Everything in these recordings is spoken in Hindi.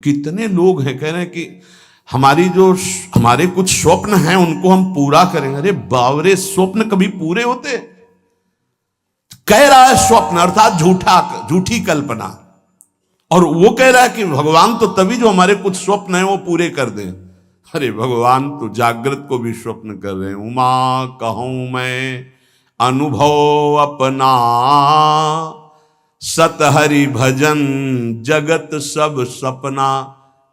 कितने लोग हैं कह रहे हैं कि हमारे कुछ स्वप्न हैं उनको हम पूरा करेंगे। अरे बावरे, स्वप्न कभी पूरे होते? कह रहा है स्वप्न अर्थात झूठी कल्पना, और वो कह रहा है कि भगवान तो तभी जो हमारे कुछ स्वप्न हैं वो पूरे कर दें। अरे भगवान तो जागृत को भी स्वप्न कर रहे हैं। उमा कहूं मैं अनुभव अपना, सत हरि भजन जगत सब सपना।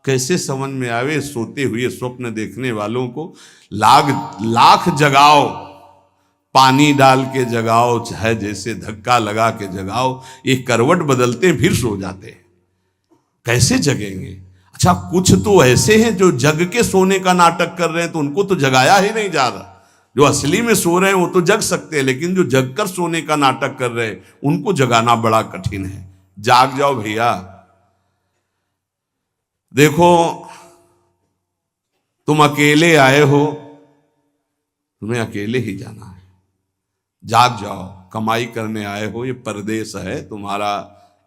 कैसे समझ में आवे सोते हुए स्वप्न देखने वालों को। लाख जगाओ, पानी डाल के जगाओ, चाहे जैसे धक्का लगा के जगाओ, एक करवट बदलते फिर सो जाते हैं। कैसे जगेंगे? अच्छा, कुछ तो ऐसे हैं जो जग के सोने का नाटक कर रहे हैं, तो उनको तो जगाया ही नहीं जा रहा। जो असली में सो रहे हैं वो तो जग सकते हैं, लेकिन जो जग कर सोने का नाटक कर रहे हैं उनको जगाना बड़ा कठिन है। जाग जाओ भैया। देखो, तुम अकेले आए हो, तुम्हें अकेले ही जाना है। जाग जाओ, कमाई करने आए हो, ये परदेश है तुम्हारा,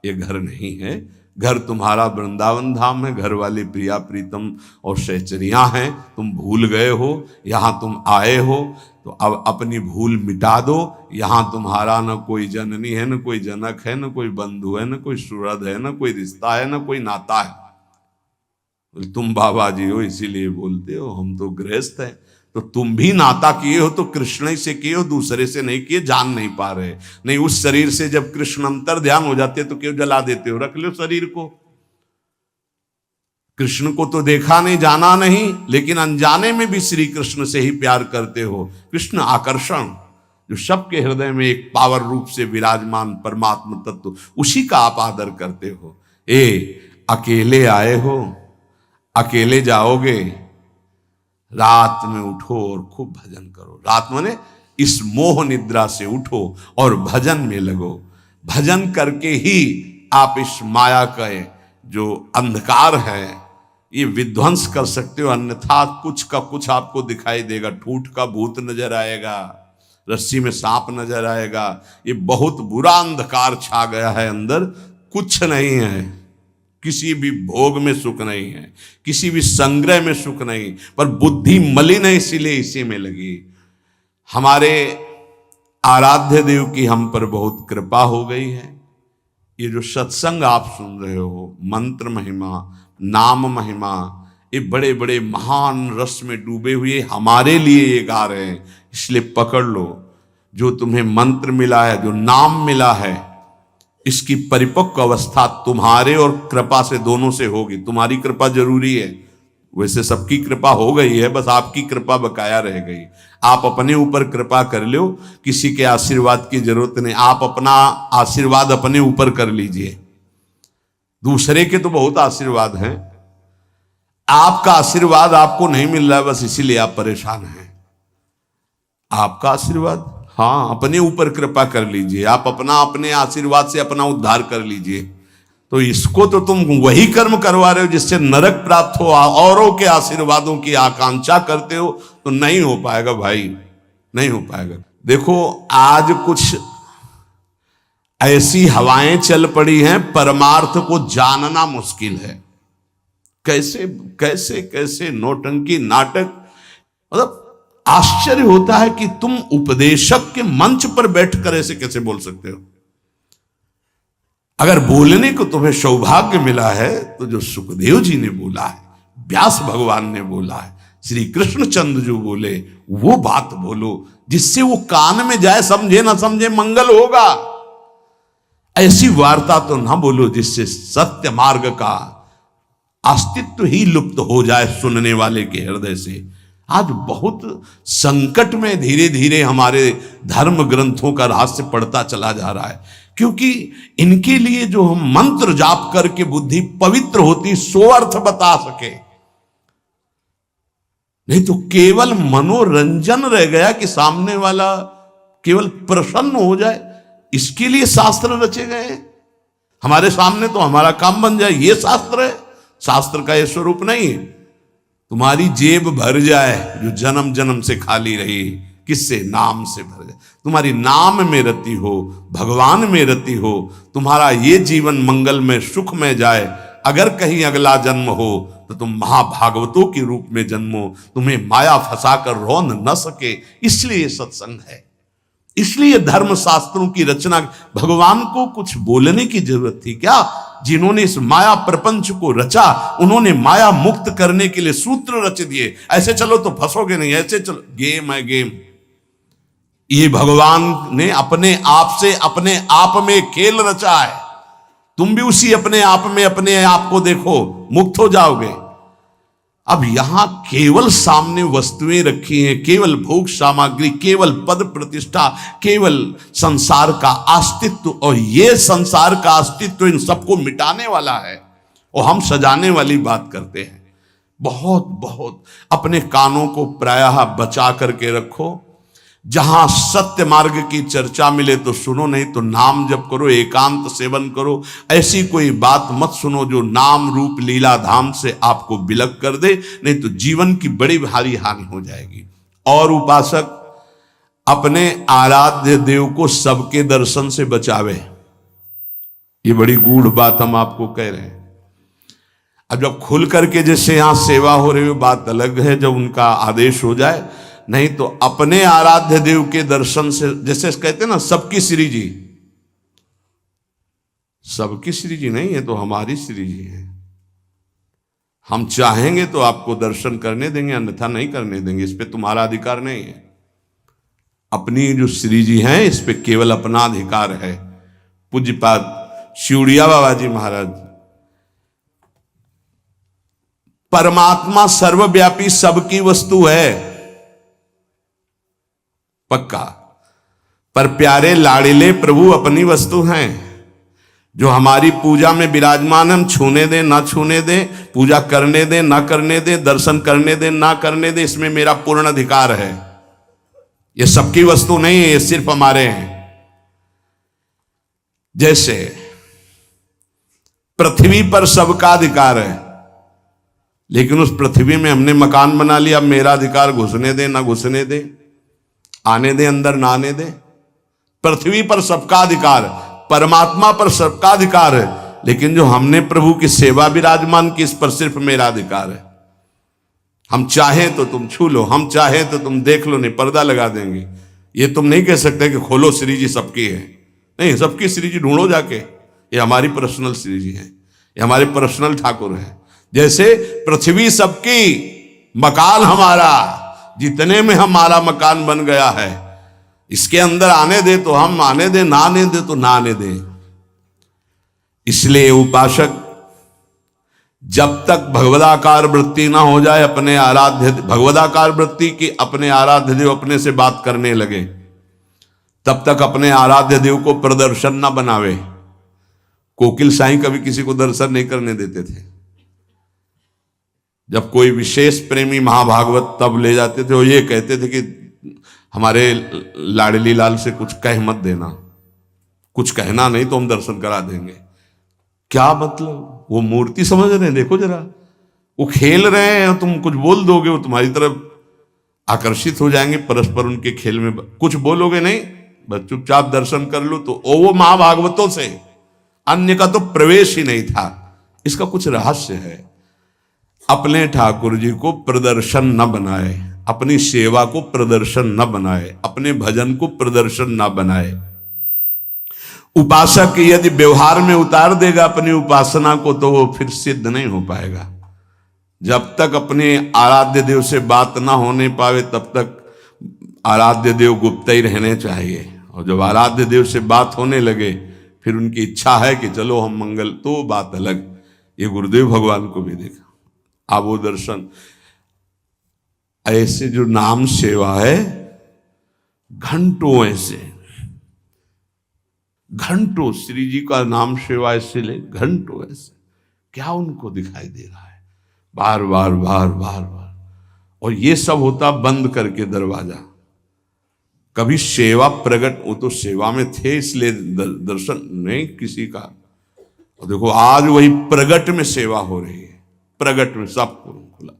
ये घर नहीं है। घर तुम्हारा वृंदावन धाम है, घर वाली प्रिया प्रीतम और सहचरियां हैं। तुम भूल गए हो, यहां तुम आए हो तो अब अपनी भूल मिटा दो। यहां तुम्हारा न कोई जननी है, न कोई जनक है, न कोई बंधु है, न कोई सुहृद है, न कोई रिश्ता है, न कोई नाता है। तुम बाबा जी हो इसीलिए बोलते हो, हम तो गृहस्थ हैं। तो तुम भी नाता किए हो तो कृष्ण ही से किए हो, दूसरे से नहीं किए, जान नहीं पा रहे। नहीं, उस शरीर से जब कृष्ण अंतर ध्यान हो जाते तो क्यों जला देते हो? रख लो शरीर को। कृष्ण को तो देखा नहीं, जाना नहीं, लेकिन अनजाने में भी श्री कृष्ण से ही प्यार करते हो। कृष्ण आकर्षण जो सबके हृदय में एक पावर रूप से विराजमान परमात्मा तत्व, उसी का आप आदर करते हो। अकेले आए हो, अकेले जाओगे, रात में उठो और खूब भजन करो। रात माने इस मोह निद्रा से उठो और भजन में लगो। भजन करके ही आप इस माया का जो अंधकार है ये विध्वंस कर सकते हो, अन्यथा कुछ का कुछ आपको दिखाई देगा। ठूठ का भूत नजर आएगा, रस्सी में सांप नजर आएगा। ये बहुत बुरा अंधकार छा गया है अंदर। कुछ नहीं है, किसी भी भोग में सुख नहीं है, किसी भी संग्रह में सुख नहीं, पर बुद्धि मलिन है, इसीलिए इसी में लगी। हमारे आराध्य देव की हम पर बहुत कृपा हो गई है। ये जो सत्संग आप सुन रहे हो, मंत्र महिमा, नाम महिमा, ये बड़े बड़े महान रस में डूबे हुए हमारे लिए ये गा रहे हैं। इसलिए पकड़ लो, जो तुम्हें मंत्र मिला है, जो नाम मिला है, इसकी परिपक्व अवस्था तुम्हारे और कृपा से दोनों से होगी। तुम्हारी कृपा जरूरी है, वैसे सबकी कृपा हो गई है, बस आपकी कृपा बकाया रह गई। आप अपने ऊपर कृपा कर लो, किसी के आशीर्वाद की जरूरत नहीं। आप अपना आशीर्वाद अपने ऊपर कर लीजिए। दूसरे के तो बहुत आशीर्वाद हैं, आपका आशीर्वाद आपको नहीं मिल रहा है, बस इसीलिए आप परेशान हैं। आपका आशीर्वाद, हाँ, अपने ऊपर कृपा कर लीजिए। आप अपने आशीर्वाद से अपना उद्धार कर लीजिए। तो इसको तो तुम वही कर्म करवा रहे हो जिससे नरक प्राप्त हो, औरों के आशीर्वादों की आकांक्षा करते हो, तो नहीं हो पाएगा भाई, नहीं हो पाएगा। देखो, आज कुछ ऐसी हवाएं चल पड़ी हैं, परमार्थ को जानना मुश्किल है। कैसे कैसे कैसे नौटंकी नाटक, मतलब आश्चर्य होता है कि तुम उपदेशक के मंच पर बैठकर ऐसे कैसे बोल सकते हो। अगर बोलने को तुम्हें सौभाग्य मिला है तो जो सुखदेव जी ने बोला है, व्यास भगवान ने बोला है, श्री कृष्णचंद्र जो बोले, वो बात बोलो जिससे वो कान में जाए, समझे ना समझे मंगल होगा। ऐसी वार्ता तो ना बोलो जिससे सत्य मार्ग का अस्तित्व ही लुप्त हो जाए सुनने वाले के हृदय से। आज बहुत संकट में धीरे धीरे हमारे धर्म ग्रंथों का रहस्य पड़ता चला जा रहा है, क्योंकि इनके लिए जो हम मंत्र जाप करके बुद्धि पवित्र होती, सो अर्थ बता सके। नहीं तो केवल मनोरंजन रह गया कि सामने वाला केवल प्रसन्न हो जाए, इसके लिए शास्त्र रचे गए। हमारे सामने तो हमारा काम बन जाए, ये शास्त्र है। शास्त्र का ये स्वरूप नहीं है। तुम्हारी जेब भर जाए जो जन्म जन्म से खाली रही, किससे? नाम से भर जाए। तुम्हारी नाम में रति हो, भगवान में रति हो, तुम्हारा ये जीवन मंगल में सुख में जाए, अगर कहीं अगला जन्म हो तो तुम महाभागवतों के रूप में जन्मो, तुम्हें माया फंसाकर रोन न सके। इसलिए सत्संग है, इसलिए धर्म शास्त्रों की रचना। भगवान को कुछ बोलने की जरूरत थी क्या? जिन्होंने इस माया प्रपंच को रचा, उन्होंने माया मुक्त करने के लिए सूत्र रच दिए। ऐसे चलो तो फंसोगे नहीं, ऐसे चलो, गेम है गेम। ये भगवान ने अपने आप से अपने आप में खेल रचा है। तुम भी उसी अपने आप को देखो, मुक्त हो जाओगे। अब यहां केवल सामने वस्तुएं रखी हैं, केवल भोग सामग्री, केवल पद प्रतिष्ठा, केवल संसार का अस्तित्व, और ये संसार का अस्तित्व इन सबको मिटाने वाला है, और हम सजाने वाली बात करते हैं। बहुत बहुत अपने कानों को प्रायः बचा करके रखो। जहां सत्य मार्ग की चर्चा मिले तो सुनो, नहीं तो नाम जप करो, एकांत सेवन करो। ऐसी कोई बात मत सुनो जो नाम रूप लीला धाम से आपको विलग कर दे, नहीं तो जीवन की बड़ी भारी हानि हो जाएगी। और उपासक अपने आराध्य देव को सबके दर्शन से बचावे। ये बड़ी गूढ़ बात हम आपको कह रहे हैं। अब जब खुल करके जैसे यहां सेवा हो रही हो बात अलग है, जब उनका आदेश हो जाए, नहीं तो अपने आराध्य देव के दर्शन से, जैसे कहते हैं ना सबकी श्री जी, सबकी श्री जी नहीं है तो हमारी श्री जी है। हम चाहेंगे तो आपको दर्शन करने देंगे, अन्यथा नहीं करने देंगे। इस पे तुम्हारा अधिकार नहीं है। अपनी जो श्री जी हैं इस पे केवल अपना अधिकार है। पूज्यपाद शिवड़िया बाबा जी महाराज, परमात्मा सर्वव्यापी सबकी वस्तु है, पक्का, पर प्यारे लाड़िले प्रभु अपनी वस्तु हैं। जो हमारी पूजा में विराजमान, हम छूने दें ना छूने दें, पूजा करने दें ना करने दें, दर्शन करने दें ना करने दें, इसमें मेरा पूर्ण अधिकार है। ये सबकी वस्तु नहीं है, ये सिर्फ हमारे हैं। जैसे पृथ्वी पर सबका अधिकार है, लेकिन उस पृथ्वी में हमने मकान बना लिया, अब मेरा अधिकार घुसने दे ना घुसने दे, आने दे अंदर ना आने दे। पृथ्वी पर सबका अधिकार, परमात्मा पर सबका अधिकार है, लेकिन जो हमने प्रभु की सेवा विराजमान की, इस पर सिर्फ मेरा अधिकार है। हम चाहें तो तुम छू लो, हम चाहें तो तुम देख लो, नहीं पर्दा लगा देंगे। ये तुम नहीं कह सकते कि खोलो श्री जी सबकी है, नहीं, सबकी श्री जी ढूंढो जाके। ये हमारी पर्सनल श्री जी है, ये हमारे पर्सनल ठाकुर है। जैसे पृथ्वी सबकी, मकान हमारा, जितने में हमारा मकान बन गया है, इसके अंदर आने दे तो हम आने दे, ना आने दे तो ना आने दे। इसलिए उपासक जब तक भगवदाकार वृत्ति ना हो जाए, अपने आराध्य भगवदाकार वृत्ति की अपने आराध्य देव अपने से बात करने लगे, तब तक अपने आराध्य देव को प्रदर्शन ना बनावे। कोकिल साईं कभी किसी को दर्शन नहीं करने देते थे। जब कोई विशेष प्रेमी महाभागवत तब ले जाते थे, वो ये कहते थे कि हमारे लाडली लाल से कुछ कह मत देना, कुछ कहना नहीं तो हम दर्शन करा देंगे। क्या मतलब? वो मूर्ति समझ रहे हैं, देखो जरा, वो खेल रहे हैं, तुम कुछ बोल दोगे वो तुम्हारी तरफ आकर्षित हो जाएंगे, परस्पर उनके खेल में कुछ बोलोगे नहीं, बस चुपचाप दर्शन कर लो। तो वो महाभागवतों से अन्य का तो प्रवेश ही नहीं था। इसका कुछ रहस्य है। अपने ठाकुर जी को प्रदर्शन न बनाए, अपनी सेवा को प्रदर्शन न बनाए, अपने भजन को प्रदर्शन न बनाए। उपासक यदि व्यवहार में उतार देगा अपनी उपासना को, तो वो फिर सिद्ध नहीं हो पाएगा। जब तक अपने आराध्य देव से बात ना होने पावे, तब तक आराध्य देव गुप्त ही रहने चाहिए। और जब आराध्य देव से बात होने लगे, फिर उनकी इच्छा है कि चलो हम मंगल, तो बात अलग। ये गुरुदेव भगवान को भी देखा, आप वो दर्शन। ऐसे जो नाम सेवा है, घंटों, ऐसे घंटों श्री जी का नाम सेवा ऐसे ले, घंटों ऐसे, क्या उनको दिखाई दे रहा है? बार बार बार बार बार। और ये सब होता बंद करके दरवाजा। कभी सेवा प्रकट, वो तो सेवा में थे इसलिए दर्शन नहीं किसी का। और देखो आज वही प्रगट में सेवा हो रही है, प्रगट में सबको खुला।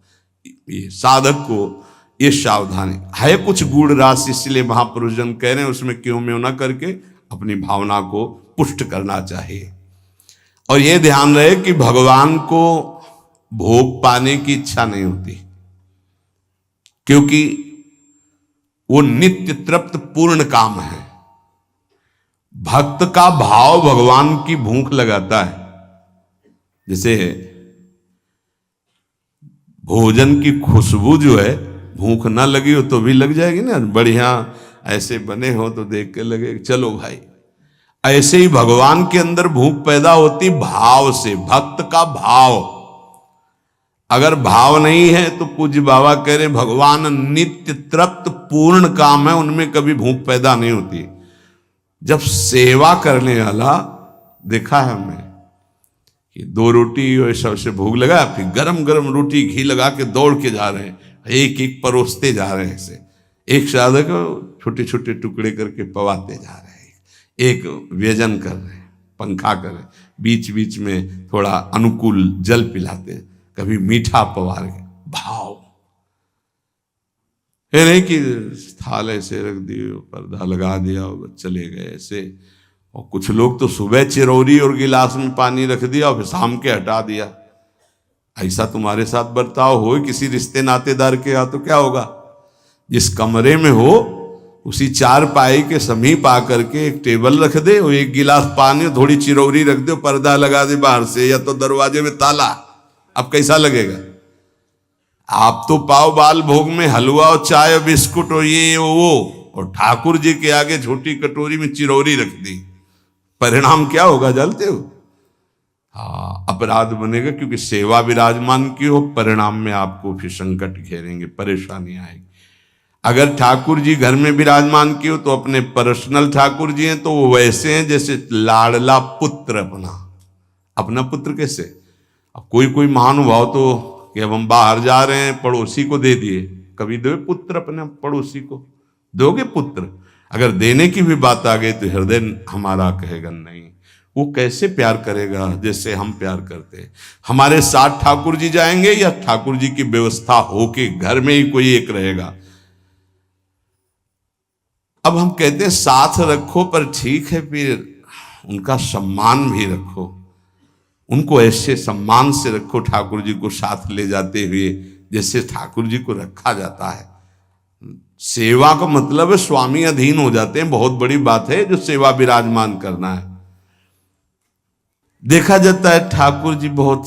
ये साधक को ये सावधानी है, कुछ गूढ़ राशि, इसलिए महापुरुष जन कह रहे हैं उसमें क्यों में ना करके अपनी भावना को पुष्ट करना चाहिए। और ये ध्यान रहे कि भगवान को भोग पाने की इच्छा नहीं होती, क्योंकि वो नित्य तृप्त पूर्ण काम है। भक्त का भाव भगवान की भूख लगाता है। जैसे भोजन की खुशबू जो है, भूख ना लगी हो तो भी लग जाएगी ना, बढ़िया ऐसे बने हो तो देख के लगे चलो भाई। ऐसे ही भगवान के अंदर भूख पैदा होती भाव से, भक्त का भाव। अगर भाव नहीं है तो पूज्य बाबा कह रहे भगवान नित्य तृप्त पूर्ण काम है, उनमें कभी भूख पैदा नहीं होती। जब सेवा करने वाला देखा है हमने कि 2 रोटी और सबसे भूख लगा, फिर गरम गरम रोटी घी लगा के दौड़ के जा रहे हैं, एक एक परोसते जा रहे हैं, ऐसे एक साधक को छोटे छोटे टुकड़े करके पवाते जा रहे हैं, एक व्यजन कर रहे हैं, पंखा कर रहे हैं, बीच बीच में थोड़ा अनुकूल जल पिलाते, कभी मीठा पवा रहे। भाव ये नहीं कि थाल ऐसे रख दिए, पर्दा लगा दिया और चले गए ऐसे। और कुछ लोग तो सुबह चिरौरी और गिलास में पानी रख दिया और फिर शाम के हटा दिया। ऐसा तुम्हारे साथ बर्ताव हो किसी रिश्ते नातेदार के यहाँ तो क्या होगा? जिस कमरे में हो उसी 4 पाई के समीप आकर के एक टेबल रख दे और एक गिलास पानी, थोड़ी चिरौरी रख दे, पर्दा लगा दे बाहर से, या तो दरवाजे में ताला। अब कैसा लगेगा? आप तो पाव बाल भोग में हलवा और चाय और बिस्कुट और ये वो, और ठाकुर जी के आगे छोटी कटोरी में चिरौरी रख दी। परिणाम क्या होगा जानते हो? हाँ, अपराध बनेगा, क्योंकि सेवा विराजमान की हो, परिणाम में आपको फिर संकट घेरेंगे, परेशानी आएगी। अगर ठाकुर जी घर में विराजमान की हो तो अपने पर्सनल ठाकुर जी हैं तो वो वैसे हैं जैसे लाडला पुत्र अपना पुत्र। कैसे? अब कोई कोई महानुभाव तो कि अब हम बाहर जा रहे हैं, पड़ोसी को दे दिए। कभी दो पुत्र अपने पड़ोसी को? दोगे पुत्र? अगर देने की भी बात आ गई तो हृदय हमारा कहेगा नहीं। वो कैसे प्यार करेगा? जैसे हम प्यार करते हैं। हमारे साथ ठाकुर जी जाएंगे या ठाकुर जी की व्यवस्था हो के घर में ही कोई एक रहेगा? अब हम कहते हैं साथ रखो, पर ठीक है, फिर उनका सम्मान भी रखो, उनको ऐसे सम्मान से रखो ठाकुर जी को साथ ले जाते हुए जैसे ठाकुर जी को रखा जाता है। सेवा का मतलब है स्वामी अधीन हो जाते हैं, बहुत बड़ी बात है जो सेवा विराजमान करना है। देखा जाता है ठाकुर जी बहुत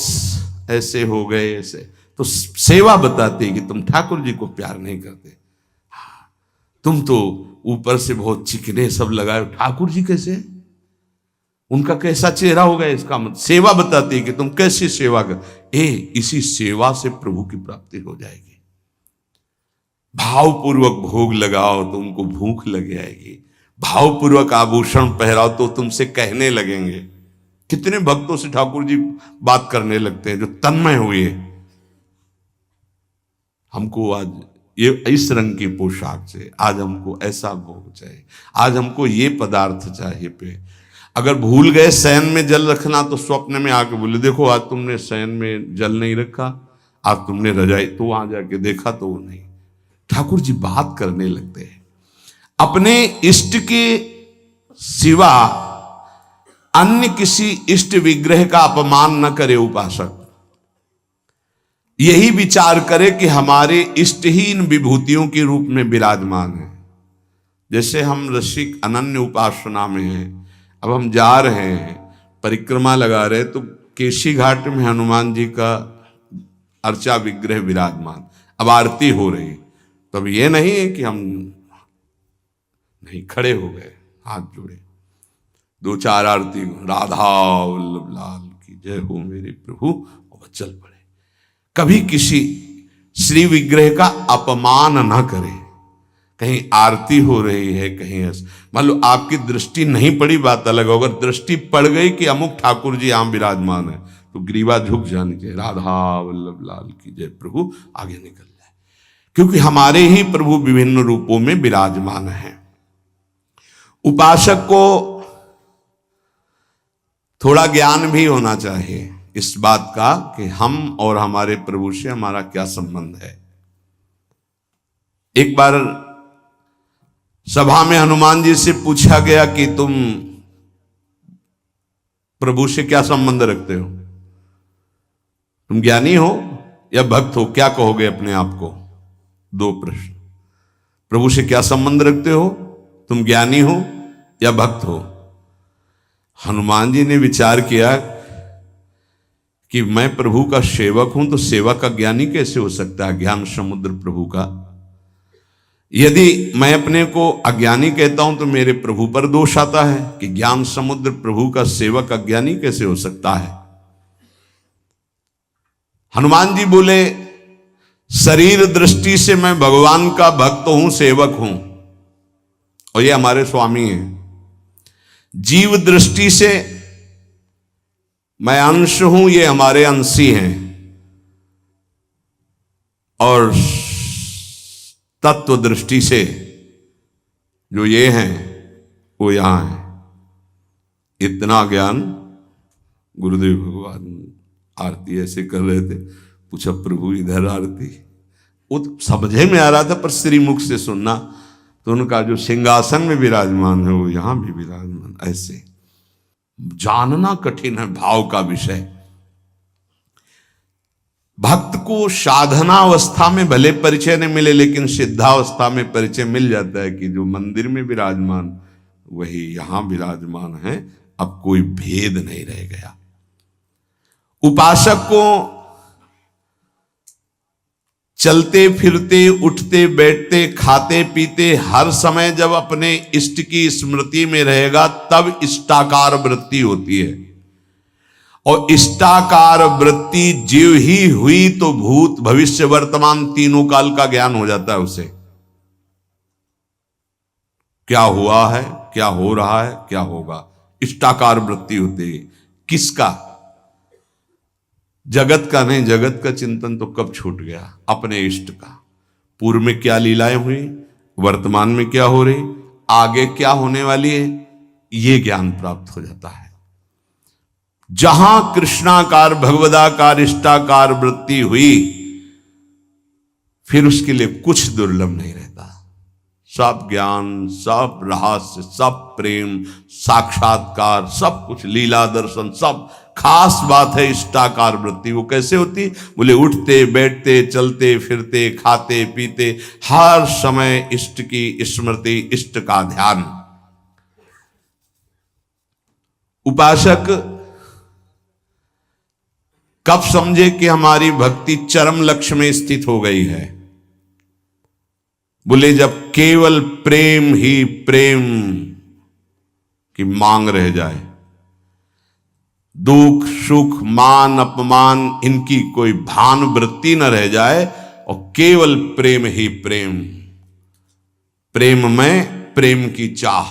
ऐसे हो गए, ऐसे तो सेवा बताती है कि तुम ठाकुर जी को प्यार नहीं करते, तुम तो ऊपर से बहुत चिकने सब लगाए, ठाकुर जी कैसे, उनका कैसा चेहरा होगा? इसका मतलब सेवा बताती है कि तुम कैसी सेवा कर। इसी सेवा से प्रभु की प्राप्ति हो जाएगी। भावपूर्वक भोग लगाओ तो उनको भूख लग जाएगी, भावपूर्वक आभूषण पहराओ तो तुमसे कहने लगेंगे। कितने भक्तों से ठाकुर जी बात करने लगते हैं जो तन्मय हुए, हमको आज ये इस रंग की पोशाक चाहिए, आज हमको ऐसा भोग चाहिए, आज हमको ये पदार्थ चाहिए। पे अगर भूल गए शयन में जल रखना तो स्वप्न में आके बोले देखो आज तुमने शयन में जल नहीं रखा, आज तुमने रजाई, तो वहां जाके देखा तो वो नहीं। ठाकुर जी बात करने लगते हैं। अपने इष्ट के सिवा अन्य किसी इष्ट विग्रह का अपमान न करे उपासक। यही विचार करे कि हमारे इष्ट ही इन विभूतियों के रूप में विराजमान है। जैसे हम रसिक अनन्य उपासना में हैं, अब हम जा रहे हैं, परिक्रमा लगा रहे, तो केशी घाट में हनुमान जी का अर्चा विग्रह विराजमान, अब आरती हो रही, तो अब ये नहीं है कि हम नहीं, खड़े हो गए, हाथ जोड़े, 2-4 आरती, राधा वल्लभ लाल की जय हो मेरे प्रभु, और चल पड़े। कभी किसी श्री विग्रह का अपमान न करें। कहीं आरती हो रही है, कहीं मान लो आपकी दृष्टि नहीं पड़ी, बात अलग हो, अगर दृष्टि पड़ गई कि अमुक ठाकुर जी यहाँ विराजमान है तो ग्रीवा झुक जानी चाहिए, राधा वल्लभ लाल की जय प्रभु, आगे निकल जाए, क्योंकि हमारे ही प्रभु विभिन्न रूपों में विराजमान हैं। उपासक को थोड़ा ज्ञान भी होना चाहिए इस बात का कि हम और हमारे प्रभु से हमारा क्या संबंध है। एक बार सभा में हनुमान जी से पूछा गया कि तुम प्रभु से क्या संबंध रखते हो? तुम ज्ञानी हो या भक्त हो? क्या कहोगे अपने आप को? दो प्रश्न। प्रभु से क्या संबंध रखते हो? तुम ज्ञानी हो या भक्त हो? हनुमान जी ने विचार किया कि मैं प्रभु का सेवक हूं, तो सेवक अज्ञानी कैसे हो सकता है? ज्ञान समुद्र प्रभु का। यदि मैं अपने को अज्ञानी कहता हूं तो मेरे प्रभु पर दोष आता है कि ज्ञान समुद्र प्रभु का सेवक अज्ञानी कैसे हो सकता है। हनुमान जी बोले, शरीर दृष्टि से मैं भगवान का भक्त हूं, सेवक हूं, और ये हमारे स्वामी हैं। जीव दृष्टि से मैं अंश हूं, ये हमारे अंशी हैं, और तत्व दृष्टि से जो ये हैं वो यहां है। इतना ज्ञान गुरुदेव भगवान आरती ऐसे कर रहे थे। पूछा, प्रभु इधर आरती? वो तो समझे में आ रहा था, पर श्रीमुख से सुनना तो उनका जो सिंहासन में विराजमान है वो यहां भी विराजमान। ऐसे जानना कठिन है भाव का विषय। भक्त को साधनावस्था में भले परिचय नहीं मिले, लेकिन सिद्धावस्था में परिचय मिल जाता है कि जो मंदिर में विराजमान वही यहां विराजमान है। अब कोई भेद नहीं रह गया। उपासक को चलते फिरते, उठते बैठते, खाते पीते हर समय जब अपने इष्ट की स्मृति में रहेगा तब इष्टाकार वृत्ति होती है। और इष्टाकार वृत्ति जीव ही हुई तो भूत भविष्य वर्तमान तीनों काल का ज्ञान हो जाता है उसे। क्या हुआ है, क्या हो रहा है, क्या होगा, इष्टाकार वृत्ति होती है। किसका? जगत का नहीं। जगत का चिंतन तो कब छूट गया, अपने इष्ट का। पूर्व में क्या लीलाएं हुई, वर्तमान में क्या हो रही, आगे क्या होने वाली है, ये ज्ञान प्राप्त हो जाता है। जहां कृष्णाकार भगवदाकार इष्टाकार वृत्ति हुई, फिर उसके लिए कुछ दुर्लभ नहीं रहता। सब ज्ञान, सब रहस्य, सब प्रेम, साक्षात्कार, सब कुछ, लीला दर्शन, सब। खास बात है इष्टाकार वृत्ति। वो कैसे होती? बोले, उठते बैठते, चलते फिरते, खाते पीते, हर समय इष्ट की स्मृति, इष्ट का ध्यान। उपासक कब समझे कि हमारी भक्ति चरम लक्ष्य में स्थित हो गई है? बोले, जब केवल प्रेम ही प्रेम की मांग रह जाए, दुख सुख मान अपमान इनकी कोई भान वृत्ति न रह जाए, और केवल प्रेम ही प्रेम, प्रेम में प्रेम की चाह,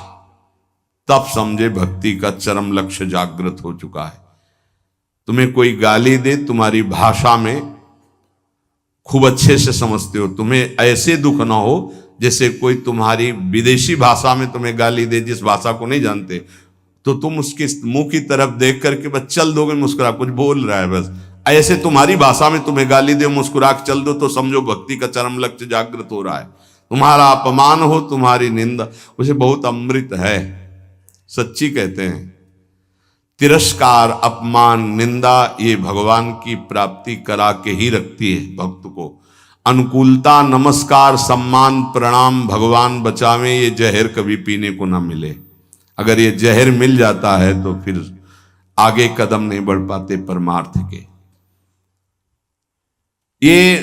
तब समझे भक्ति का चरम लक्ष्य जागृत हो चुका है। तुम्हें कोई गाली दे, तुम्हारी भाषा में खूब अच्छे से समझते हो, तुम्हें ऐसे दुख ना हो जैसे कोई तुम्हारी विदेशी भाषा में तुम्हें गाली दे, जिस भाषा को नहीं जानते, तो तुम उसके मुंह की तरफ देख करके बस चल दोगे, मुस्कुरा, कुछ बोल रहा है बस। ऐसे तुम्हारी भाषा में तुम्हें गाली दे, मुस्कुरा के चल दो, तो समझो भक्ति का चरम लक्ष्य जागृत हो रहा है। तुम्हारा अपमान हो, तुम्हारी निंदा, उसे बहुत अमृत है। सच्ची कहते हैं, तिरस्कार, अपमान, निंदा, ये भगवान की प्राप्ति करा के ही रखती है भक्त को। अनुकूलता, नमस्कार, सम्मान, प्रणाम, भगवान बचावे, ये जहर कभी पीने को ना मिले। अगर ये जहर मिल जाता है तो फिर आगे कदम नहीं बढ़ पाते परमार्थ के। ये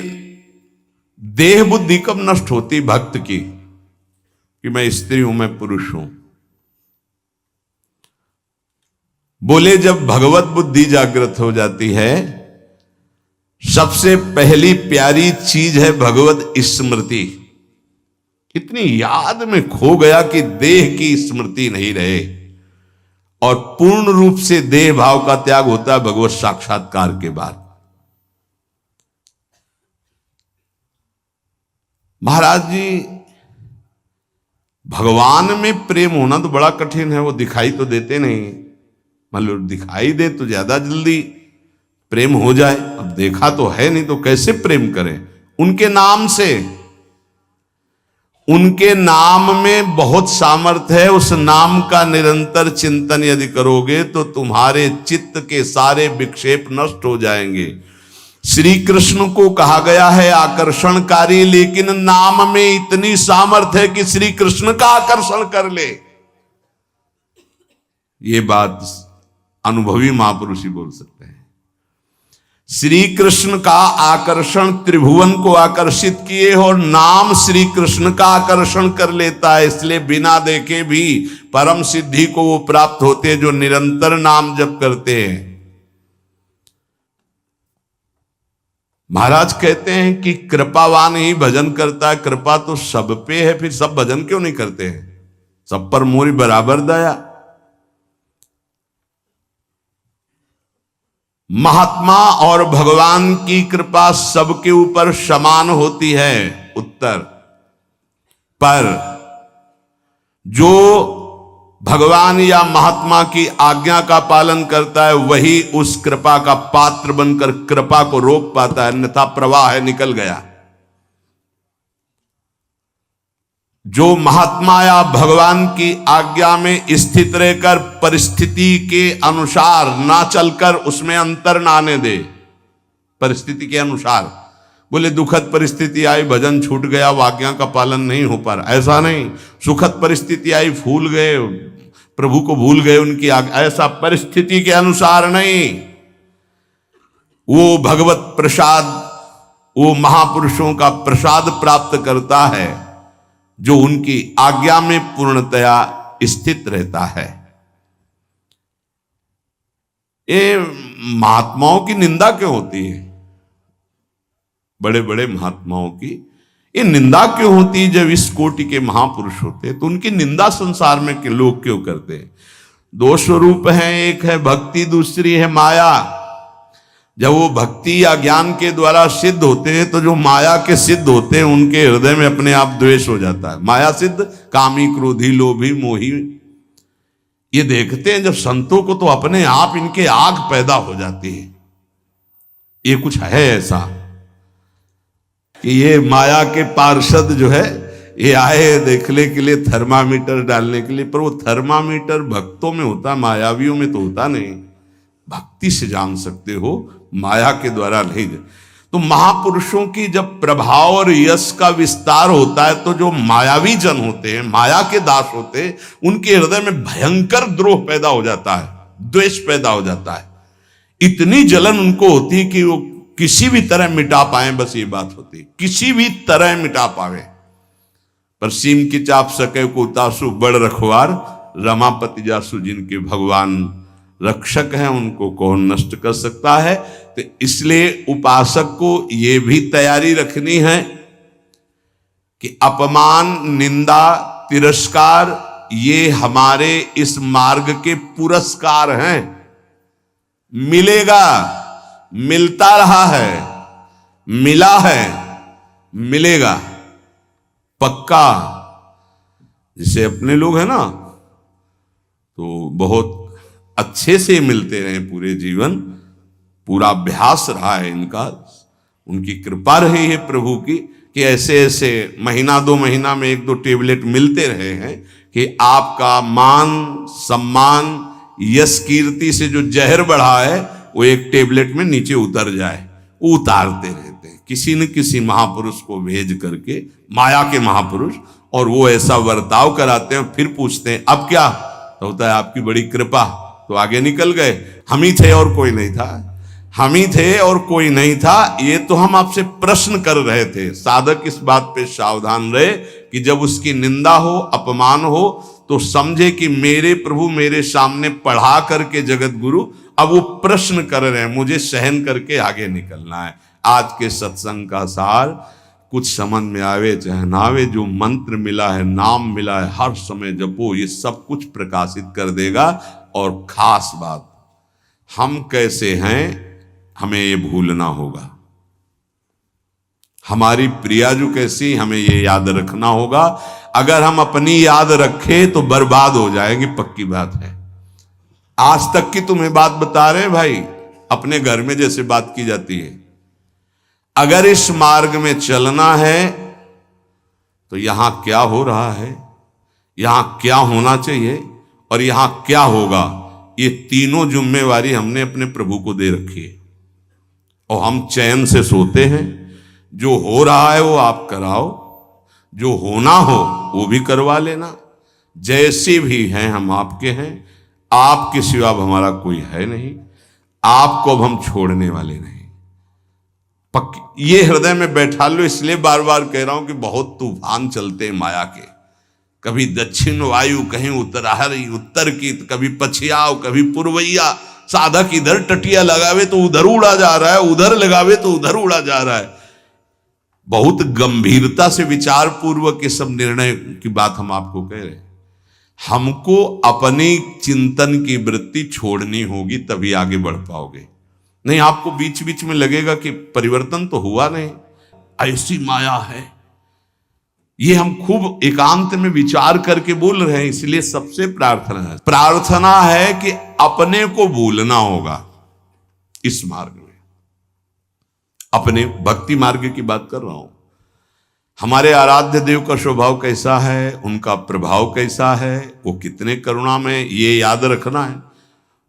देह बुद्धि कब नष्ट होती भक्त की, कि मैं स्त्री हूं, मैं पुरुष हूं? बोले, जब भगवत बुद्धि जागृत हो जाती है, सबसे पहली प्यारी चीज है भगवत स्मृति। इतनी याद में खो गया कि देह की स्मृति नहीं रहे, और पूर्ण रूप से देह भाव का त्याग होता है भगवत साक्षात्कार के बाद। महाराज जी, भगवान में प्रेम होना तो बड़ा कठिन है। वो दिखाई तो देते नहीं, मतलब दिखाई दे तो ज्यादा जल्दी प्रेम हो जाए। अब देखा तो है नहीं, तो कैसे प्रेम करें उनके नाम से? उनके नाम में बहुत सामर्थ्य है। उस नाम का निरंतर चिंतन यदि करोगे तो तुम्हारे चित्त के सारे विक्षेप नष्ट हो जाएंगे। श्री कृष्ण को कहा गया है आकर्षणकारी, लेकिन नाम में इतनी सामर्थ्य है कि श्री कृष्ण का आकर्षण कर ले। ये बात अनुभवी महापुरुष ही बोल सकते हैं। श्री कृष्ण का आकर्षण त्रिभुवन को आकर्षित किए और नाम श्री कृष्ण का आकर्षण कर लेता है। इसलिए बिना देखे भी परम सिद्धि को वो प्राप्त होते हैं जो निरंतर नाम जप करते हैं। महाराज कहते हैं कि कृपावान ही भजन करता है। कृपा तो सब पे है, फिर सब भजन क्यों नहीं करते हैं? सब पर मोरी बराबर दया। महात्मा और भगवान की कृपा सबके ऊपर समान होती है। उत्तर पर जो भगवान या महात्मा की आज्ञा का पालन करता है वही उस कृपा का पात्र बनकर कृपा को रोक पाता है, अन्यथा प्रवाह है निकल गया। जो महात्मा या भगवान की आज्ञा में स्थित रहकर परिस्थिति के अनुसार ना चलकर उसमें अंतर ना आने दे, परिस्थिति के अनुसार, बोले दुखद परिस्थिति आई भजन छूट गया, आज्ञा का पालन नहीं हो पा रहा, ऐसा नहीं। सुखद परिस्थिति आई भूल गए, प्रभु को भूल गए उनकी आज्ञा, ऐसा परिस्थिति के अनुसार नहीं। वो भगवत प्रसाद, वो महापुरुषों का प्रसाद प्राप्त करता है जो उनकी आज्ञा में पूर्णतया स्थित रहता है। ये महात्माओं की निंदा क्यों होती है? बड़े बड़े महात्माओं की ये निंदा क्यों होती है? जब इस कोटि के महापुरुष होते हैं तो उनकी निंदा संसार में के लोग क्यों करते हैं? दो स्वरूप हैं, एक है भक्ति, दूसरी है माया। जब वो भक्ति या ज्ञान के द्वारा सिद्ध होते हैं तो जो माया के सिद्ध होते हैं उनके हृदय में अपने आप द्वेष हो जाता है। माया सिद्ध कामी, क्रोधी, लोभी, मोही, ये देखते हैं जब संतों को तो अपने आप इनके आग पैदा हो जाती है। ये कुछ है ऐसा कि ये माया के पार्षद जो है ये आए देखने के लिए, थर्मामीटर डालने के लिए, पर वो थर्मामीटर भक्तों में होता, मायावियों में तो होता नहीं। भक्ति से जान सकते हो, माया के द्वारा नहीं। तो महापुरुषों की जब प्रभाव और यश का विस्तार होता है तो जो मायावी जन होते हैं, माया के दास होते हैं, उनके हृदय में भयंकर द्रोह पैदा हो जाता है, द्वेष पैदा हो जाता है। इतनी जलन उनको होती है कि वो किसी भी तरह मिटा पाए, बस ये बात होती है, किसी भी तरह मिटा पावे। पर सीम की चाप सके को उतासु बड़ रखवार, रमापति जासु जिनके भगवान रक्षक हैं उनको कौन नष्ट कर सकता है। तो इसलिए उपासक को यह भी तैयारी रखनी है कि अपमान, निंदा, तिरस्कार ये हमारे इस मार्ग के पुरस्कार हैं। मिलेगा, मिलता रहा है, मिला है, मिलेगा पक्का। जैसे अपने लोग हैं ना तो बहुत अच्छे से मिलते रहे पूरे जीवन, पूरा अभ्यास रहा है इनका, उनकी कृपा रही है प्रभु की कि ऐसे ऐसे महीना 2 महीना में 1-2 टेबलेट मिलते रहे हैं कि आपका मान, सम्मान, यश, कीर्ति से जो जहर बढ़ा है वो एक टेबलेट में नीचे उतर जाए। वो उतारते रहते हैं किसी न किसी महापुरुष को भेज करके, माया के महापुरुष, और वो ऐसा बर्ताव कराते हैं। फिर पूछते हैं अब क्या? तो होता है आपकी बड़ी कृपा, तो आगे निकल गए। हम ही थे और कोई नहीं था, हम ही थे और कोई नहीं था। ये तो हम आपसे प्रश्न कर रहे थे। साधक इस बात पे सावधान रहे कि जब उसकी निंदा हो, अपमान हो, तो समझे कि मेरे प्रभु मेरे सामने पढ़ा करके जगत गुरु अब वो प्रश्न कर रहे हैं, मुझे सहन करके आगे निकलना है। आज के सत्संग का सार कुछ समझ में आवे चाहे ना आवे, जो मंत्र मिला है, नाम मिला है, हर समय जपो, ये सब कुछ प्रकाशित कर देगा। और खास बात, हम कैसे हैं हमें ये भूलना होगा। हमारी प्रिया जो कैसी, हमें ये याद रखना होगा। अगर हम अपनी याद रखें तो बर्बाद हो जाएंगे, पक्की बात है। आज तक की तुम्हें बात बता रहे हैं भाई, अपने घर में जैसे बात की जाती है। अगर इस मार्ग में चलना है तो यहां क्या हो रहा है, यहां क्या होना चाहिए और यहां क्या होगा, ये तीनों जिम्मेवारी हमने अपने प्रभु को दे रखी है। और हम चैन से सोते हैं। जो हो रहा है वो आप कराओ, जो होना हो वो भी करवा लेना। जैसे भी हैं हम आपके हैं, आपके सिवा अब हमारा कोई है नहीं, आपको अब हम छोड़ने वाले नहीं। ये हृदय में बैठा लो। इसलिए बार बार कह रहा हूं कि बहुत तूफान चलते हैं माया के। कभी दक्षिण वायु, कहीं उत्तराहरी उत्तर की, कभी पछियाव, कभी पूर्वैया। साधक इधर टटिया लगावे तो उधर उड़ा जा रहा है, उधर लगावे तो उधर उड़ा जा रहा है। बहुत गंभीरता से विचार पूर्वक ये सब निर्णय की बात हम आपको कह रहे हैं। हमको अपनी चिंतन की वृत्ति छोड़नी होगी, तभी आगे बढ़ पाओगे। नहीं, आपको बीच बीच में लगेगा कि परिवर्तन तो हुआ नहीं, ऐसी माया है। ये हम खूब एकांत में विचार करके बोल रहे हैं। इसलिए सबसे प्रार्थना है कि अपने को भूलना होगा इस मार्ग में। अपने भक्ति मार्ग की बात कर रहा हूं। हमारे आराध्य देव का स्वभाव कैसा है, उनका प्रभाव कैसा है, वो कितने करुणा में, ये याद रखना है।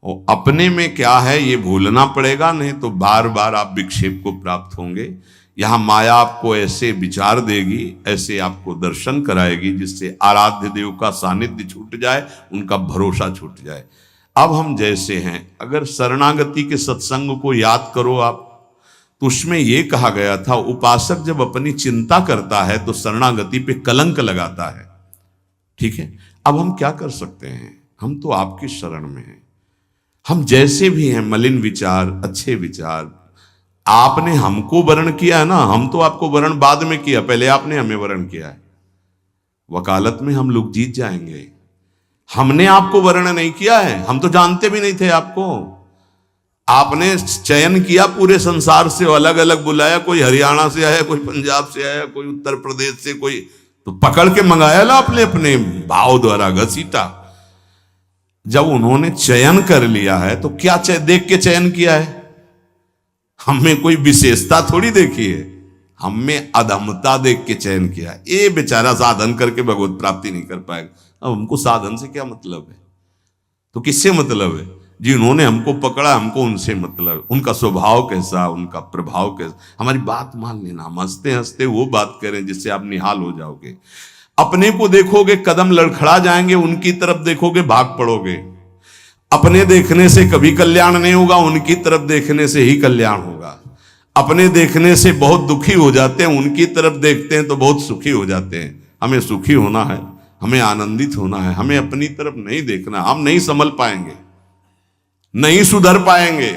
और अपने में क्या है ये भूलना पड़ेगा, नहीं तो बार बार आप विक्षेप को प्राप्त होंगे। यहां माया आपको ऐसे विचार देगी, ऐसे आपको दर्शन कराएगी, जिससे आराध्य देव का सानिध्य छूट जाए, उनका भरोसा छूट जाए। अब हम जैसे हैं, अगर शरणागति के सत्संग को याद करो आप, तो उसमें यह कहा गया था, उपासक जब अपनी चिंता करता है तो शरणागति पे कलंक लगाता है। ठीक है, अब हम क्या कर सकते हैं? हम तो आपकी शरण में हैं। हम जैसे भी हैं, मलिन विचार, अच्छे विचार, आपने हमको वर्ण किया है ना, हम तो आपको वर्ण बाद में किया, पहले आपने हमें वर्ण किया है। वकालत में हम लोग जीत जाएंगे। हमने आपको वर्ण नहीं किया है, हम तो जानते भी नहीं थे आपको। आपने चयन किया पूरे संसार से, अलग अलग बुलाया, कोई हरियाणा से आया, कोई पंजाब से आया, कोई उत्तर प्रदेश से, कोई तो पकड़ के मंगाया ना आपने अपने भाव द्वारा घसीटा। जब उन्होंने चयन कर लिया है तो क्या देख के चयन किया है? हमें कोई विशेषता थोड़ी देखी है, हमें अधमता देख के चयन किया। ये बेचारा साधन करके भगवत प्राप्ति नहीं कर पाएगा। अब हमको साधन से क्या मतलब है? तो किससे मतलब है? जिन्होंने हमको पकड़ा, हमको उनसे मतलब। उनका स्वभाव कैसा, उनका प्रभाव कैसा, हमारी बात मान लेना। हम हंसते हंसते वो बात करें जिससे आप निहाल हो जाओगे। अपने को देखोगे कदम लड़खड़ा जाएंगे, उनकी तरफ देखोगे भाग पड़ोगे। अपने देखने से कभी कल्याण नहीं होगा, उनकी तरफ देखने से ही कल्याण होगा। अपने देखने से बहुत दुखी हो जाते हैं, उनकी तरफ देखते हैं तो बहुत सुखी हो जाते हैं। हमें सुखी होना है, हमें आनंदित होना है, हमें अपनी तरफ नहीं देखना। हम नहीं संभल पाएंगे, नहीं सुधर पाएंगे।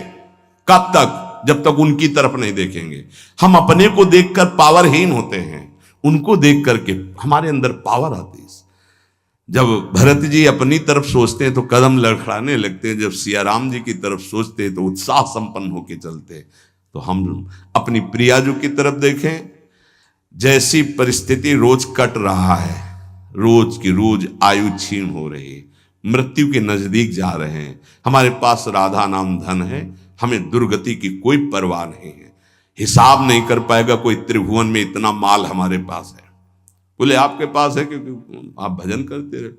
कब तक? जब तक उनकी तरफ नहीं देखेंगे। हम अपने को देखकर पावरहीन होते हैं, उनको देख करके हमारे अंदर पावर आती है। जब भरत जी अपनी तरफ सोचते हैं तो कदम लड़खड़ाने लगते हैं, जब सिया राम जी की तरफ सोचते हैं तो उत्साह संपन्न होकर चलते हैं। तो हम अपनी प्रियाजू की तरफ देखें। जैसी परिस्थिति रोज कट रहा है, रोज की रोज आयु क्षीण हो रही है, मृत्यु के नजदीक जा रहे हैं। हमारे पास राधा नाम धन है, हमें दुर्गति की कोई परवाह नहीं है। हिसाब नहीं कर पाएगा कोई त्रिभुवन में इतना माल हमारे पास है। बोले आपके पास है क्योंकि आप भजन करते रहे।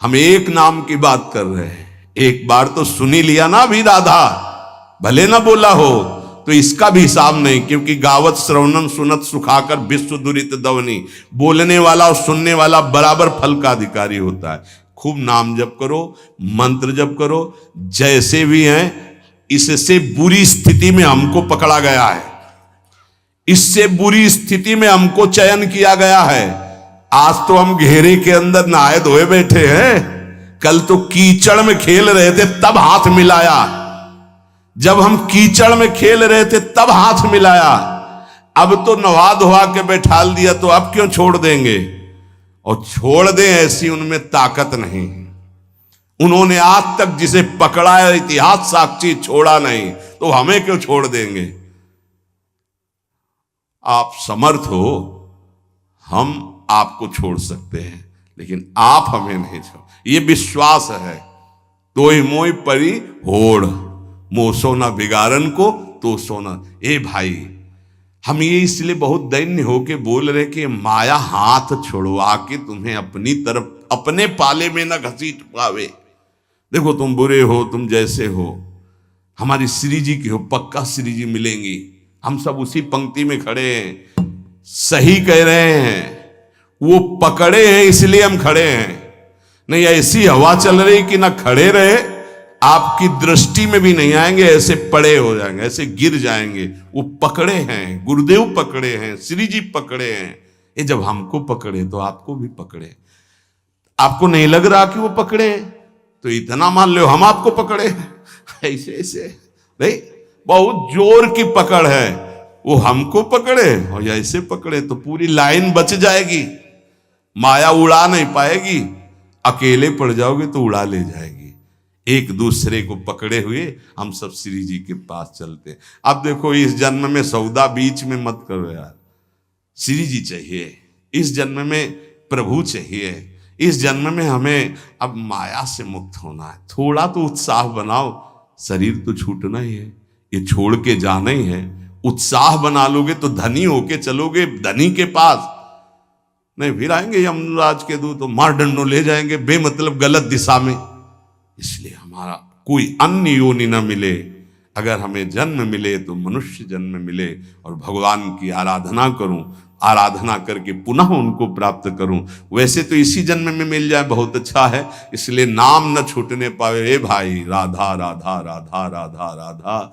हम एक नाम की बात कर रहे हैं, एक बार तो सुनी लिया ना भी राधा, भले ना बोला हो तो इसका भी हिसाब नहीं, क्योंकि गावत श्रवणम सुनत सुखाकर विश्व दुरित दवनी। बोलने वाला और सुनने वाला बराबर फल का अधिकारी होता है। खूब नाम जप करो, मंत्र जप करो। जैसे भी हैं, इससे बुरी स्थिति में हमको पकड़ा गया है, इससे बुरी स्थिति में हमको चयन किया गया है। आज तो हम घेरे के अंदर नहाए धोए बैठे हैं, कल तो कीचड़ में खेल रहे थे तब हाथ मिलाया। जब हम कीचड़ में खेल रहे थे तब हाथ मिलाया, अब तो नहा धोआ के बैठाल दिया, तो अब क्यों छोड़ देंगे? और छोड़ दें ऐसी उनमें ताकत नहीं। उन्होंने आज तक जिसे पकड़ा है इतिहास साक्षी, छोड़ा नहीं, तो हमें क्यों छोड़ देंगे? आप समर्थ हो, हम आपको छोड़ सकते हैं, लेकिन आप हमें नहीं छोड़। ये विश्वास है। तोय मोय परी होड़, मोह सोना बिगाड़न को तो सोना। ए भाई, हम ये इसलिए बहुत दैन्य होके बोल रहे कि माया हाथ छुड़वा के तुम्हें अपनी तरफ अपने पाले में न घसीट पावे। देखो तुम बुरे हो, तुम जैसे हो, हमारी श्री जी की हो, पक्का श्री जी मिलेंगी। हम सब उसी पंक्ति में खड़े हैं। सही कह रहे हैं, वो पकड़े हैं इसलिए हम खड़े हैं। नहीं ऐसी हवा चल रही कि ना खड़े रहे, आपकी दृष्टि में भी नहीं आएंगे, ऐसे पड़े हो जाएंगे, ऐसे गिर जाएंगे। वो पकड़े हैं, गुरुदेव पकड़े हैं, श्री जी पकड़े हैं। ये जब हमको पकड़े तो आपको भी पकड़े। आपको नहीं लग रहा कि वो पकड़े, तो इतना मान लो हम आपको पकड़े। ऐसे ऐसे नहीं, बहुत जोर की पकड़ है। वो हमको पकड़े और ऐसे पकड़े तो पूरी लाइन बच जाएगी, माया उड़ा नहीं पाएगी। अकेले पड़ जाओगे तो उड़ा ले जाएगी। एक दूसरे को पकड़े हुए हम सब श्री जी के पास चलते। अब देखो इस जन्म में सौदा बीच में मत करो यार। श्री जी चाहिए, इस जन्म में प्रभु चाहिए, इस जन्म में हमें अब माया से मुक्त होना है। थोड़ा तो उत्साह बनाओ, शरीर तो छूटना ही है, ये छोड़ के जाना ही है। उत्साह बना लोगे तो धनी होके चलोगे धनी के पास, नहीं फिर आएंगे यमराज के दूत तो मार डंडो ले जाएंगे बेमतलब गलत दिशा में। इसलिए हमारा कोई अन्य योनि न मिले, अगर हमें जन्म मिले तो मनुष्य जन्म मिले और भगवान की आराधना करूं, आराधना करके पुनः उनको प्राप्त करूं। वैसे तो इसी जन्म में मिल जाए बहुत अच्छा है, इसलिए नाम न छूटने पावे। ए भाई राधा राधा राधा राधा राधा।